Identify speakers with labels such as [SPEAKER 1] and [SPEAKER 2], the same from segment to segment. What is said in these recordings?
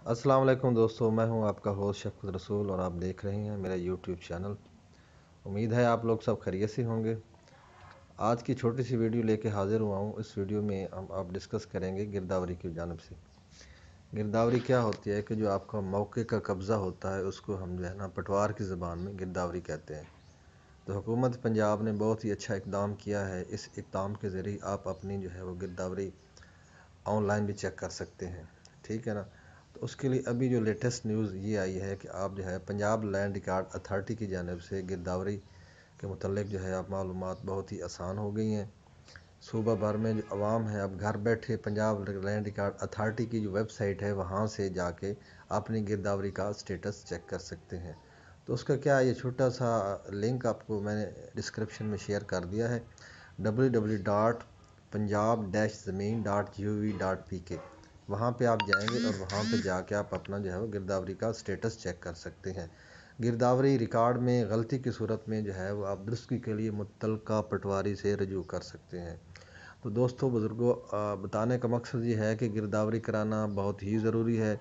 [SPEAKER 1] अस्सलाम वालेकुम दोस्तों, मैं हूं आपका होस्ट शफकत रसूल और आप देख रहे हैं मेरा यूट्यूब चैनल। उम्मीद है आप लोग सब खैरियत से होंगे। आज की छोटी सी वीडियो लेके हाजिर हुआ हूं। इस वीडियो में हम आप डिस्कस करेंगे गिरदावरी की जानिब से। गिरदावरी क्या होती है कि जो आपका मौके का कब्ज़ा होता है उसको हम जो है ना पटवार की ज़बान में गिरदावरी कहते हैं। तो हुकूमत पंजाब ने बहुत ही अच्छा इक़दाम किया है। इस इक़दाम के ज़रिए आप अपनी जो है वो गिरदावरी ऑनलाइन भी चेक कर सकते हैं, ठीक है ना। तो उसके लिए अभी जो लेटेस्ट न्यूज़ ये आई है कि आप जो है पंजाब लैंड रिकॉर्ड अथॉरिटी की जानिब से गिरदावरी के मुतल्लिक जो है आप मालूमात बहुत ही आसान हो गई हैं। सूबा भर में जो आवाम है अब घर बैठे पंजाब लैंड रिकॉर्ड अथॉरिटी की जो वेबसाइट है वहाँ से जाके अपनी गिरदावरी का स्टेटस चेक कर सकते हैं। तो उसका क्या ये छोटा सा लिंक आपको मैंने डिस्क्रिप्शन में शेयर कर दिया है, www.punjab-zameen.gov.pk। वहाँ पे आप जाएंगे और वहाँ पे जाके आप अपना जो है वो गिरदावरी का स्टेटस चेक कर सकते हैं। गिरदावरी रिकॉर्ड में गलती की सूरत में जो है वो आप दुरुस्ती के लिए मुतल्लिका पटवारी से रजू कर सकते हैं। तो दोस्तों बुज़ुर्गों, बताने का मकसद ये है कि गिरदावरी कराना बहुत ही ज़रूरी है।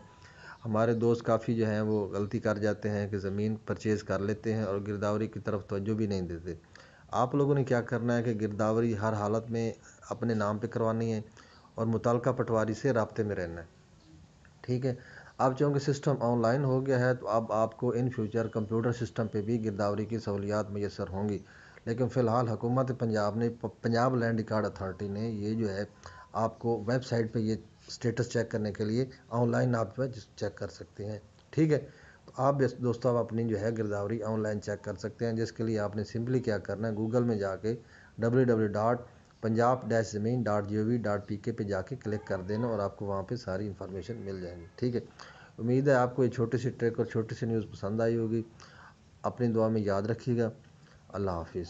[SPEAKER 1] हमारे दोस्त काफ़ी जो हैं वो गलती कर जाते हैं कि ज़मीन परचेज़ कर लेते हैं और गिरदावरी की तरफ तवज्जो भी नहीं देते। आप लोगों ने क्या करना है कि गिरदावरी हर हालत में अपने नाम पे करवानी है और मुतल्लिका पटवारी से राब्ते में रहना है, ठीक है। अब चूँकि सिस्टम ऑनलाइन हो गया है तो अब आपको इन फ्यूचर कंप्यूटर सिस्टम पे भी गिरदावरी की सहूलियात मैसर होंगी। लेकिन फ़िलहाल हुकूमत पंजाब ने पंजाब लैंड रिकॉर्ड अथॉरिटी ने ये जो है आपको वेबसाइट पे ये स्टेटस चेक करने के लिए ऑनलाइन आप जो है चेक कर सकते हैं, ठीक है। तो आप दोस्तों आप अपनी जो है गिरदावरी ऑनलाइन चेक कर सकते हैं, जिसके लिए आपने सिंपली क्या करना है, गूगल में जाके www.punjab-zameen.gov.pk पे जाके क्लिक कर देना और आपको वहाँ पे सारी इन्फॉर्मेशन मिल जाएगी, ठीक है। उम्मीद है आपको ये छोटी सी ट्रिक और छोटी सी न्यूज़ पसंद आई होगी। अपनी दुआ में याद रखिएगा। अल्लाह हाफिज़।